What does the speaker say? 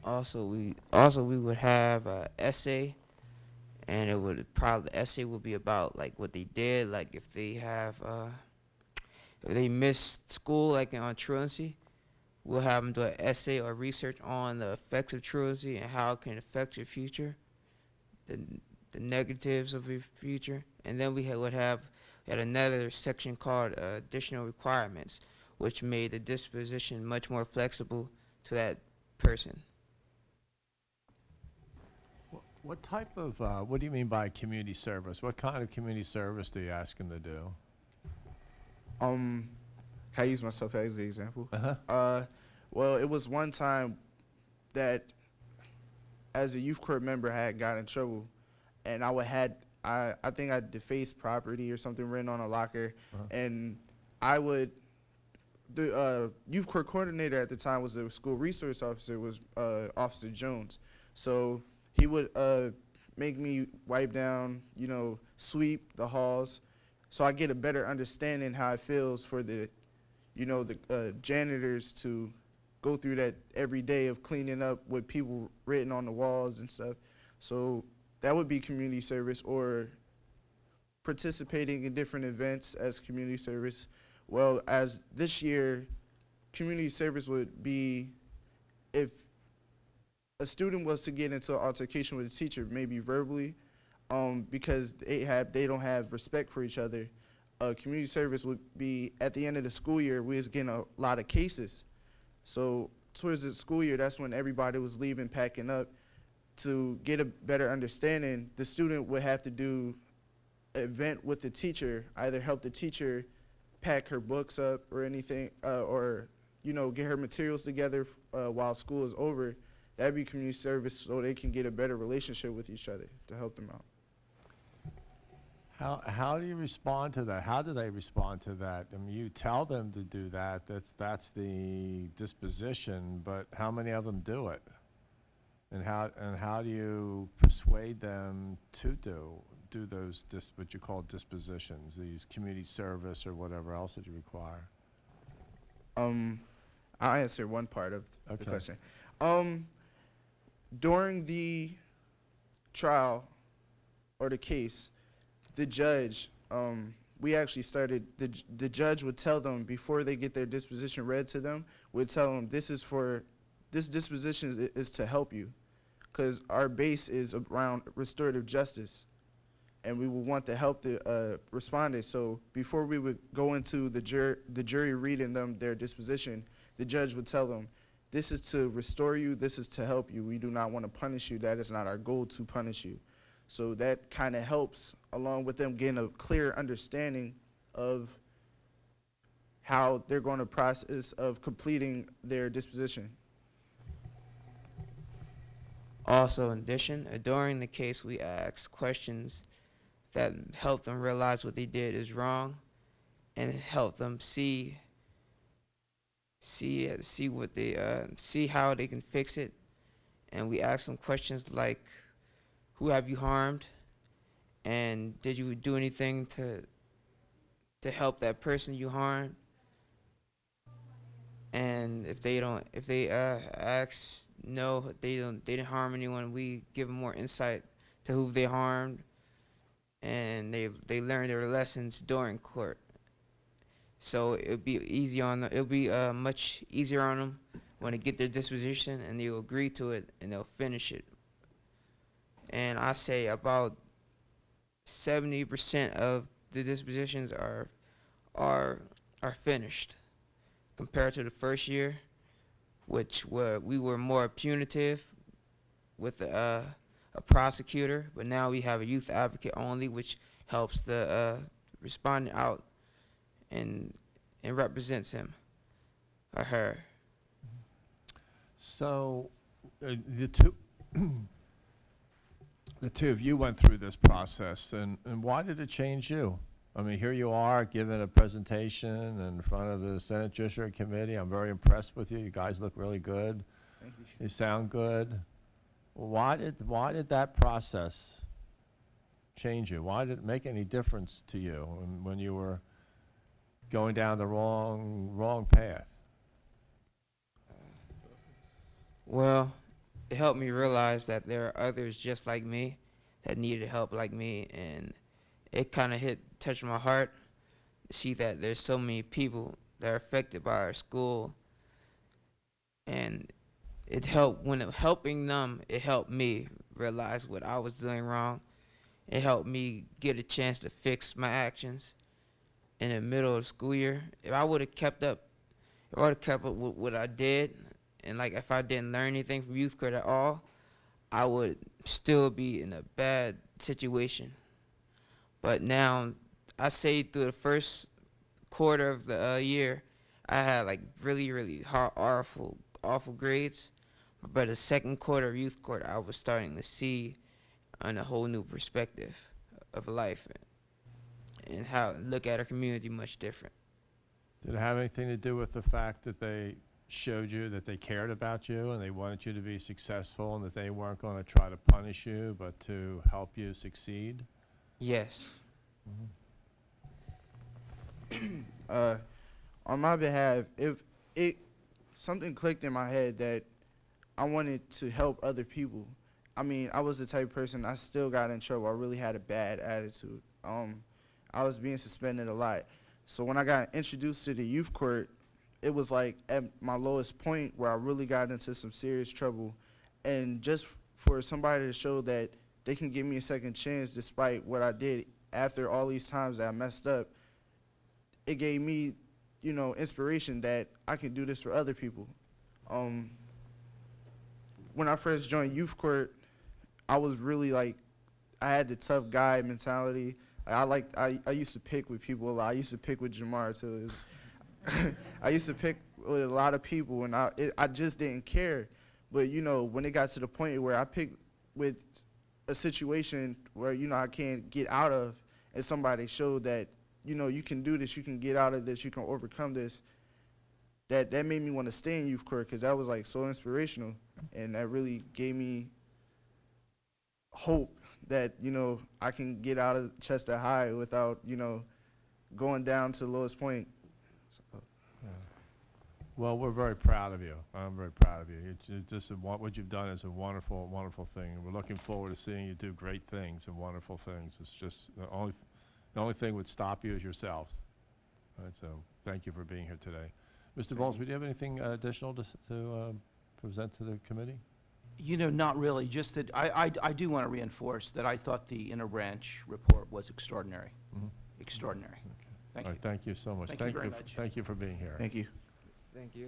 Also we would have a essay, and it would probably the essay would be about like what they did, like if they missed school like on truancy, we'll have them do an essay or research on the effects of truancy and how it can affect your future, the the negatives of your future, and then we had another section called additional requirements, which made the disposition much more flexible to that person. What type of, what do you mean by community service? What kind of community service do you ask them to do? Um, can I use myself as the example? Uh-huh. Well, it was one time that as a youth court member I had got in trouble, and I think I defaced property or something written on a locker, and I would the youth court coordinator at the time was the school resource officer, was Officer Jones. So he would make me wipe down, sweep the halls, so I get a better understanding how it feels for the janitors to go through that every day of cleaning up with people written on the walls and stuff. So that would be community service, or participating in different events as community service. Well, as this year, community service would be if a student was to get into an altercation with a teacher, maybe verbally, because they don't have respect for each other. Community service would be at the end of the school year. We was getting a lot of cases, so towards the school year, that's when everybody was leaving, packing up. To get a better understanding, the student would have to do an event with the teacher, either help the teacher pack her books up or anything, or get her materials together while school is over. That'd be community service, so they can get a better relationship with each other to help them out. How do you respond to that? How do they respond to that? I mean, you tell them to do that. That's the disposition. But how many of them do it? And how do you persuade them to do those what you call dispositions, these community service or whatever else that you require? I'll answer one part of the Okay. question. During the trial or the case, the judge, we actually started, the judge would tell them before they get their disposition read to them, would tell them this disposition is to help you, because our base is around restorative justice, and we would want to help the respondents. So before we would go into the jury reading them their disposition, the judge would tell them, this is to restore you, this is to help you. We do not want to punish you. That is not our goal, to punish you. So that kind of helps, along with them getting a clear understanding of how they're going to process of completing their disposition. Also, in addition, during the case, we ask questions that help them realize what they did is wrong, and help them see what they see how they can fix it. And we ask them questions like, who have you harmed, and did you do anything to help that person you harmed? And if they ask no, they didn't harm anyone, we give them more insight to who they harmed, and they learn their lessons during court. So it'll be much easier on them when they get their disposition, and they'll agree to it, and they'll finish it. And I say about 70% of the dispositions are finished, compared to the first year, we were more punitive with a prosecutor, but now we have a youth advocate only, which helps the respondent out and represents him or her. So the two the two of you went through this process, and why did it change you? I mean, here you are giving a presentation in front of the Senate Judiciary Committee. I'm very impressed with you. You guys look really good. Thank you. You sound good. Why did that process change you? Why did it make any difference to you when you were going down the wrong path? Well, it helped me realize that there are others just like me that needed help like me, and it kind of touched my heart to see that there's so many people that are affected by our school, and helping them, it helped me realize what I was doing wrong. It helped me get a chance to fix my actions in the middle of the school year. If I would have kept up, with what I did, and like if I didn't learn anything from youth court at all, I would still be in a bad situation. But now, I say through the first quarter of the year, I had like really, really hard, awful grades. But the second quarter of youth court, I was starting to see on a whole new perspective of life and how look at our community much different. Did it have anything to do with the fact that they showed you that they cared about you and they wanted you to be successful and that they weren't going to try to punish you but to help you succeed? Yes. On my behalf, if it something clicked in my head that I wanted to help other people. I mean, I was the type of person, I still got in trouble. I really had a bad attitude. I was being suspended a lot. So when I got introduced to the youth court, it was like at my lowest point where I really got into some serious trouble. And just for somebody to show that they can give me a second chance despite what I did after all these times that I messed up, it gave me, you know, inspiration that I can do this for other people. When I first joined youth court, I was really like, I had the tough guy mentality. I used to pick with people a lot. I used to pick with Jamar too. I used to pick with a lot of people, and I just didn't care. But you know, when it got to the point where I picked with a situation where you know I can't get out of, and somebody showed that you know you can do this, you can get out of this, you can overcome this. That made me want to stay in youth court because that was like so inspirational, and that really gave me hope that you know I can get out of Chester High without you know going down to the lowest point. So. Yeah. Well, we're very proud of you. I'm very proud of you. What you've done is a wonderful, wonderful thing. And we're looking forward to seeing you do great things and wonderful things. It's just the only thing would stop you is yourselves. All right, so thank you for being here today. Mr. Bowles, do you have anything additional to present to the committee? You know, not really. Just that I do want to reinforce that I thought the inter-branch report was extraordinary. Mm-hmm. Extraordinary. Okay. Thank All you. right, thank you so much. Thank you very much. Thank you for being here. Thank you. Thank you.